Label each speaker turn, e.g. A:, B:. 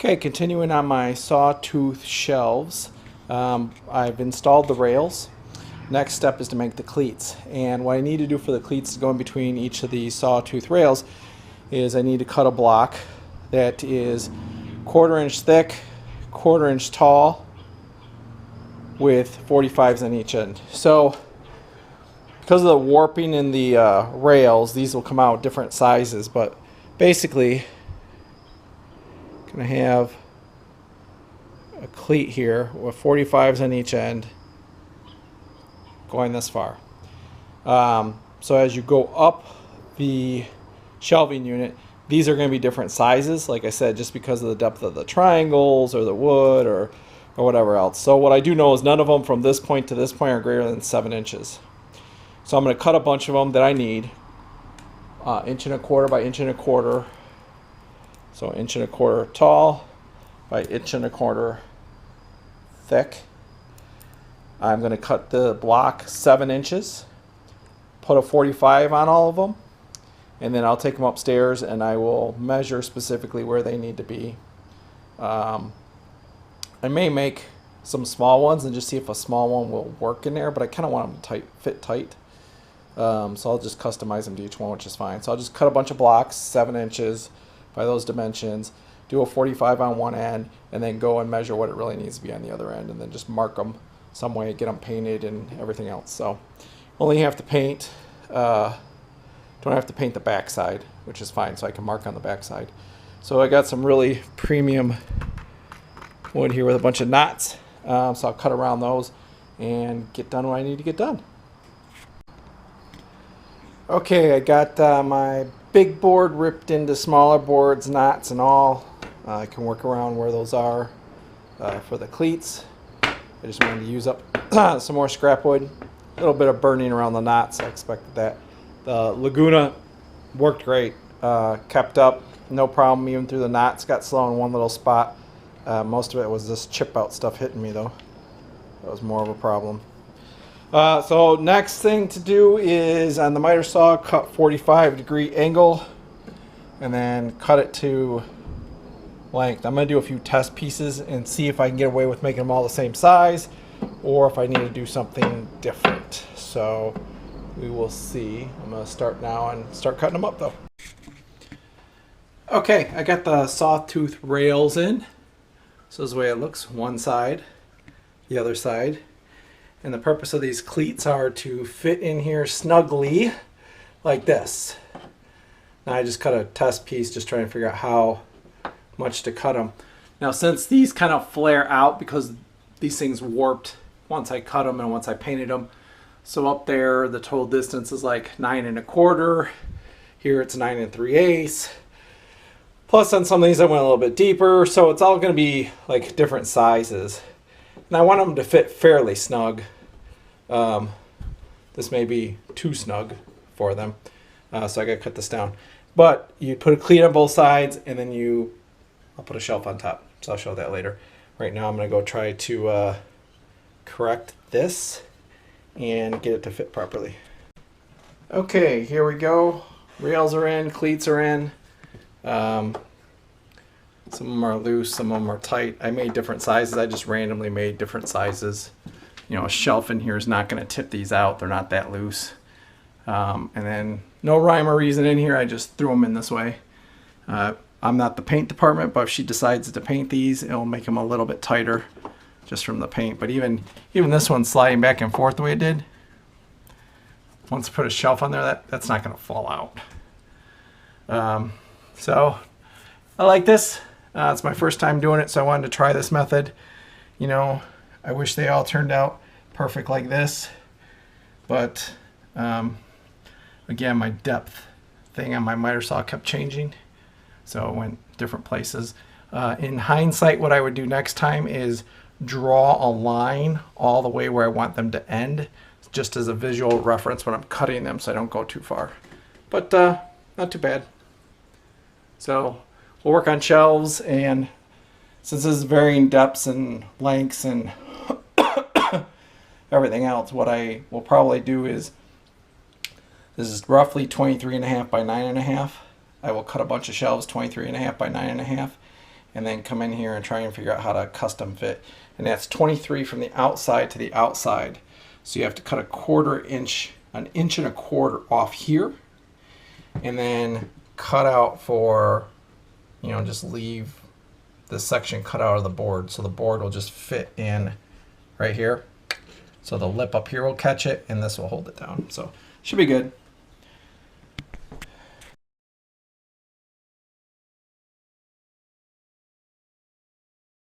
A: Okay, continuing on my sawtooth shelves, I've installed the rails. Next step is to make the cleats, and what I need to do for the cleats to go in between each of these sawtooth rails is I need to cut a block that is 1/4 inch thick, 1/4 inch tall, with 45s on each end. So because of the warping in the rails, these will come out different sizes, but basically gonna have a cleat here with 45s on each end going this far. So as you go up the shelving unit, these are going to be different sizes, like I said, just because of the depth of the triangles or the wood or whatever else. So what I do know is none of them from this point to this point are greater than 7 inches. So I'm going to cut a bunch of them that I need, 1.25 by 1.25 inches. So 1.25 inches tall by 1.25 inches thick. I'm going to cut the block 7 inches, put a 45 on all of them, and then I'll take them upstairs and I will measure specifically where they need to be. I may make some small ones and just see if a small one will work in there, but I kind of want them to fit tight. So I'll just customize them to each one, which is fine. So I'll just cut a bunch of blocks, 7 inches by those dimensions, do a 45 on one end, and then go and measure what it really needs to be on the other end, and then just mark them some way, get them painted and everything else. So only have to paint, don't have to paint the back side, which is fine, so I can mark on the back side. So I got some really premium wood here with a bunch of knots, so I'll cut around those and get done what I need to get done. Okay, I got my big board ripped into smaller boards, knots and all. I can work around where those are for the cleats. I just wanted to use up some more scrap wood. A little bit of burning around the knots, I expected that. The Laguna worked great, kept up, no problem even through the knots. Got slow in one little spot. Most of it was this chip out stuff hitting me though. That was more of a problem. So next thing to do is on the miter saw, cut 45-degree angle and then cut it to length. I'm going to do a few test pieces and see if I can get away with making them all the same size or if I need to do something different. So we will see. I'm going to start now and start cutting them up though. Okay, I got the sawtooth rails in. So this is the way it looks, one side, the other side. And the purpose of these cleats are to fit in here snugly like this. Now I just cut a test piece, just trying to figure out how much to cut them. Now since these kind of flare out because these things warped once I cut them and once I painted them. So up there the total distance is like 9.25. Here it's 9 3/8. Plus on some of these I went a little bit deeper, so it's all going to be like different sizes. And I want them to fit fairly snug. This may be too snug for them, so I got to cut this down. But you put a cleat on both sides, and then I'll put a shelf on top. So I'll show that later. Right now I'm going to go try to correct this and get it to fit properly. Okay, here we go. Rails are in, cleats are in. Some of them are loose, some of them are tight. I made different sizes. I just randomly made different sizes. You know, a shelf in here is not going to tip these out. They're not that loose. And then no rhyme or reason in here. I just threw them in this way. I'm not the paint department, but if she decides to paint these, it'll make them a little bit tighter just from the paint. But even this one sliding back and forth the way it did, once I put a shelf on there, that's not going to fall out. So I like this. It's my first time doing it, so I wanted to try this method. You know, I wish they all turned out perfect like this, but again, my depth thing on my miter saw kept changing, so it went different places. In hindsight, what I would do next time is draw a line all the way where I want them to end, just as a visual reference when I'm cutting them so I don't go too far. But not too bad. So we'll work on shelves, and since this is varying depths and lengths and everything else, what I will probably do is, this is roughly 23.5 by 9.5. I will cut a bunch of shelves 23.5 by 9.5, and then come in here and try and figure out how to custom fit. And that's 23 from the outside to the outside. So you have to cut a 1/4 inch, an 1.25 inches off here, and then cut out for, you know, just leave this section cut out of the board, so the board will just fit in right here. So the lip up here will catch it, and this will hold it down. So should be good.